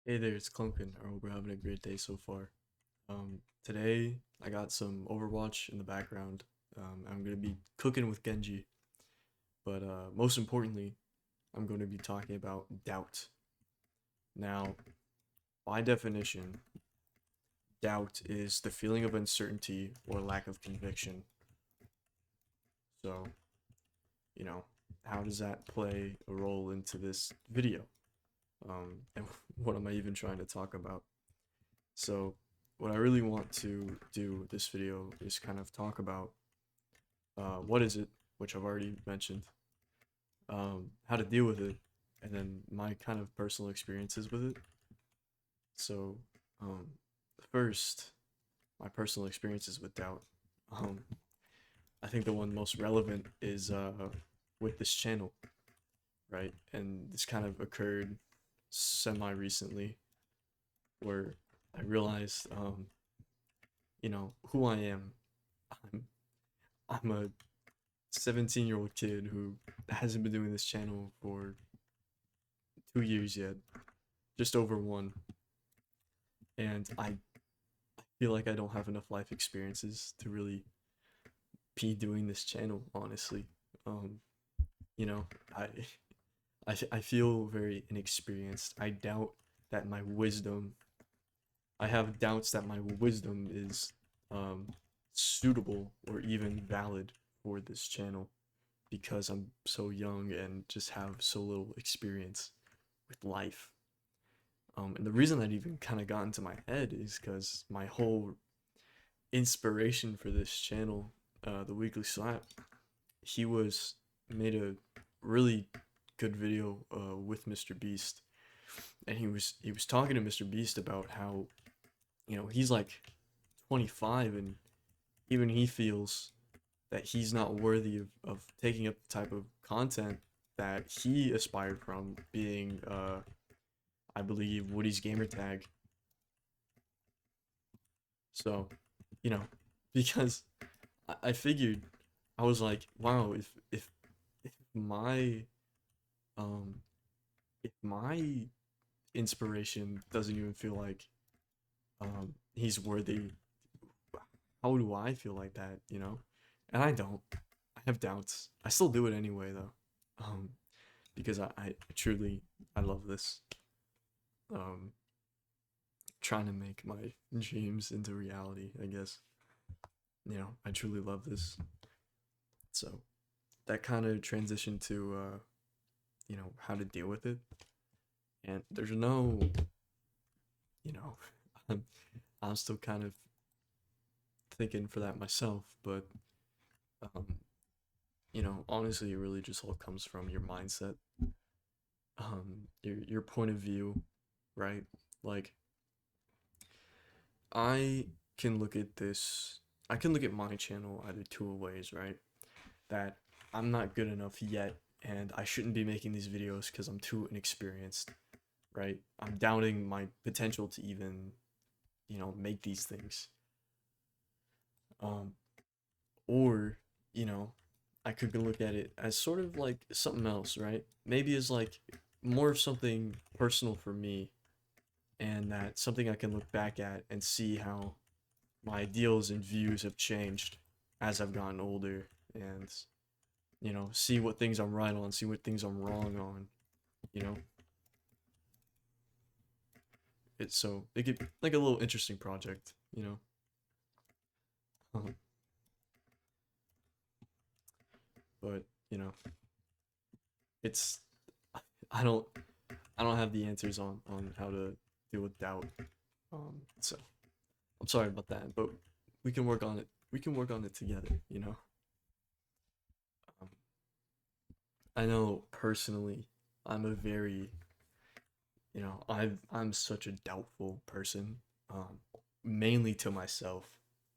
Hey there, it's Clunkin. I hope we're having a great day so far. Today I got some Overwatch in the background. I'm gonna be cooking with Genji, but most importantly, I'm going to be talking about doubt. Now, by definition, doubt is the feeling of uncertainty or lack of conviction. So, you know, how does that play a role into this video? And what am I even trying to talk about? So, what I really want to do with this video is kind of talk about what is it, which I've already mentioned, how to deal with it, and then my kind of personal experiences with it. So, um, first, my personal experiences with doubt. Um, I think the one most relevant is with this channel, right? And this kind of occurred semi recently, where I realized, who I am. I'm I'm a 17-year-old kid who hasn't been doing this channel for 2 years yet, just over one, and I feel like I don't have enough life experiences to really be doing this channel, honestly. Um, you know, I I feel very inexperienced. I have doubts that my wisdom is suitable or even valid for this channel because I'm so young and just have so little experience with life. And the reason that even kind of got into my head is because my whole inspiration for this channel, the Weekly Slap, he was made a really good video with Mr. Beast, and he was talking to Mr. Beast about how he's like 25 and even he feels that he's not worthy of taking up the type of content that he aspired from being I believe Woody's gamertag. So, you know, because I figured I was like, wow, if my um if my inspiration doesn't even feel like he's worthy, how do I feel like that, you know? And I don't. I have doubts. I still do it anyway though. Um because I truly I love this. Um trying to make my dreams into reality, I guess. I truly love this. So that kind of transition to how to deal with it. And there's no, you know, I'm, I'm still kind of thinking for that myself, but um, honestly, it really just all comes from your mindset, your point of view, right? Like I can look at this, I can look at my channel either two ways, right? That I'm not good enough yet, and I shouldn't be making these videos because I'm too inexperienced, right? I'm doubting my potential to even, make these things. Um, or, you know, I could look at it as sort of like something else, right? Maybe as like more of something personal for me, and that something I can look back at and see how my ideals and views have changed as I've gotten older, and see what things I'm right on, see what things I'm wrong on, you know. It's so it could like a little interesting project, you know. But it's I don't I don't have the answers on how to deal with doubt. So I'm sorry about that, but we can work on it. We can work on it together, you know. Um, I know personally, I'm a very, I'm such a doubtful person, mainly to myself,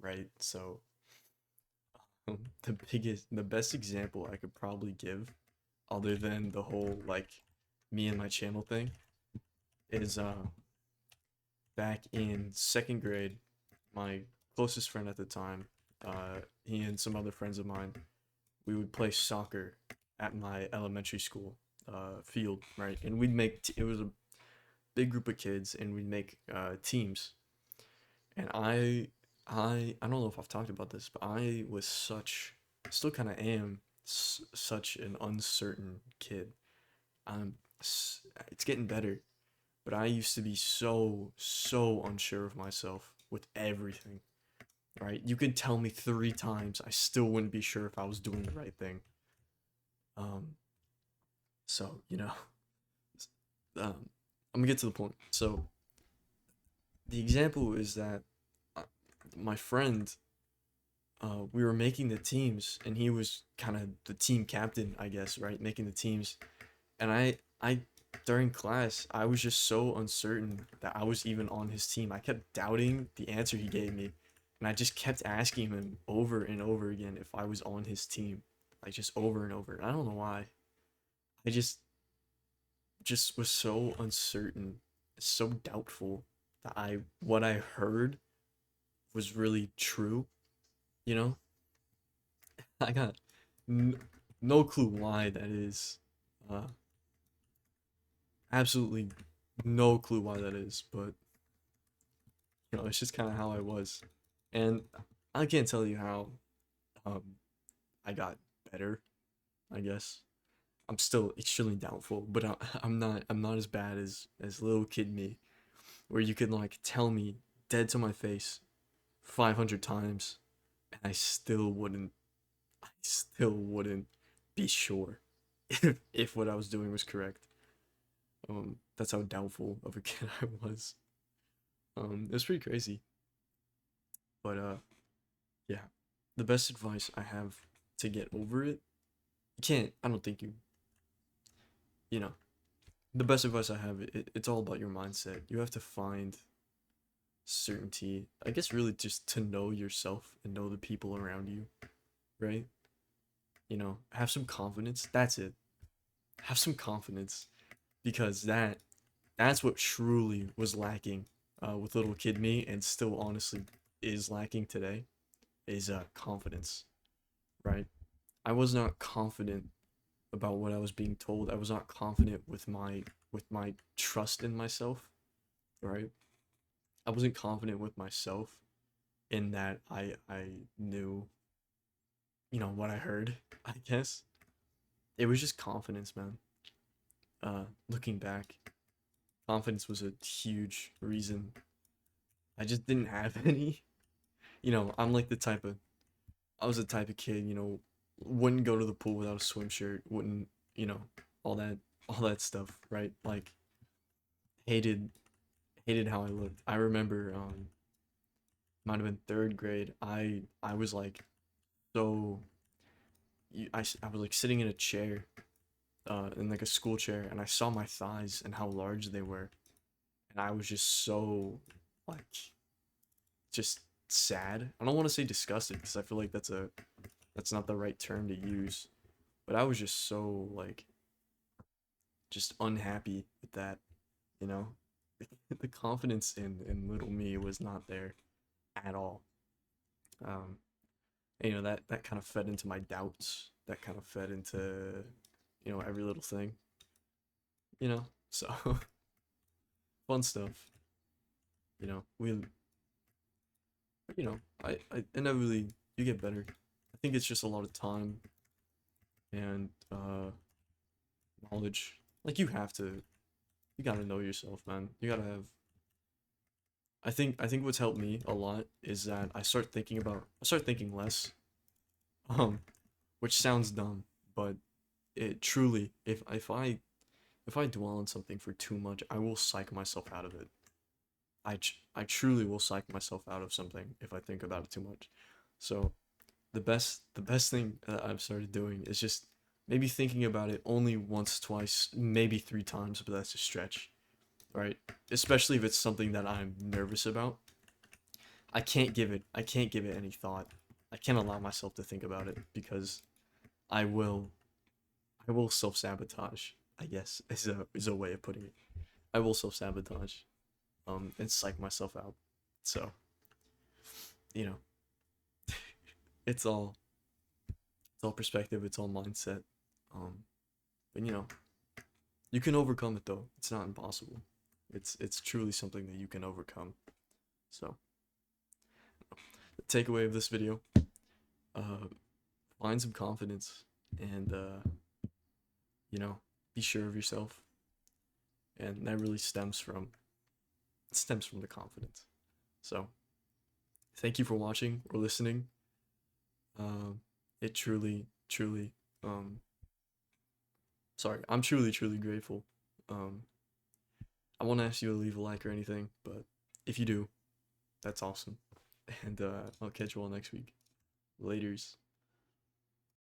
right? So the best example I could probably give, other than the whole like me and my channel thing, is back in second grade, my closest friend at the time, he and some other friends of mine, we would play soccer at my elementary school field, right? And it was big group of kids, and we'd make teams. And I don't know if I've talked about this, but I was still kind of am such an uncertain kid. I'm it's getting better, but I used to be so unsure of myself with everything. Right? You could tell me 3 times, I still wouldn't be sure if I was doing the right thing. Um, so um, I'm gonna get to the point. So the example is that uh, my friend, we were making the teams, and he was kind of the team captain, I guess, right? Making the teams, and I during class, I was just so uncertain that I was even on his team. I kept doubting the answer he gave me, and I just kept asking him over and over again if I was on his team, like just over and over. And I don't know why. I just was so uncertain, so doubtful that I what I heard was really true. You know, I got n- no clue why that is. Uh, absolutely no clue why that is, but it's just kind of how I was, and I can't tell you how um I got better. I guess I'm still extremely doubtful, but I'm not as bad as little kid me, where you could like tell me dead to my face 500 times, and I still wouldn't be sure if what I was doing was correct. That's how doubtful of a kid I was. It was pretty crazy, but yeah, the best advice I have to get over it, you can't. I don't think you know. The best advice I have, it's all about your mindset. You have to find certainty. I guess really just to know yourself and know the people around you, right? Have some confidence. That's it. Have some confidence, because that's what truly was lacking with little kid me, and still honestly is lacking today, is confidence, right? I was not confident about what I was being told. I was not confident with my trust in myself, right? I wasn't confident with myself in that I knew, what I heard, I guess. It was just confidence, man. Looking back, confidence was a huge reason. I just didn't have any. I'm like I was the type of kid, wouldn't go to the pool without a swim shirt, wouldn't, you know, all that stuff, right? Like hated hated how I looked. I remember might have been third grade. I was like so I was like sitting in a chair, in like a school chair, and I saw my thighs and how large they were, and I was just so like just sad. I don't want to say disgusted, because I feel like that's not the right term to use, but I was just so like just unhappy with that, you know. The confidence in little me was not there at all. Um, and, that kind of fed into my doubts. That kind of fed into every little thing. So fun stuff. We I inevitably you get better. I think it's just a lot of time and knowledge. Like you gotta know yourself, man. You gotta have. I think what's helped me a lot is that I start thinking less. Um, which sounds dumb, but it truly, if I dwell on something for too much, I will psych myself out of it. I truly will psych myself out of something if I think about it too much. So the best thing that I've started doing is just maybe thinking about it only once, twice, maybe 3 times, but that's a stretch, right? Especially if it's something that I'm nervous about. I can't give it any thought. I can't allow myself to think about it, because I will I will self-sabotage, I guess, is a way of putting it. I will self-sabotage and psych myself out. So, you know, it's all it's all perspective, it's all mindset. Um but you can overcome it though. It's not impossible. It's truly something that you can overcome. So the takeaway of this video, uh, find some confidence and you know, be sure of yourself, and that really stems from the confidence. So thank you for watching or listening. It truly um sorry, I'm truly grateful. um I won't ask you to leave a like or anything, but if you do, that's awesome. And I'll catch you all next week. Laters.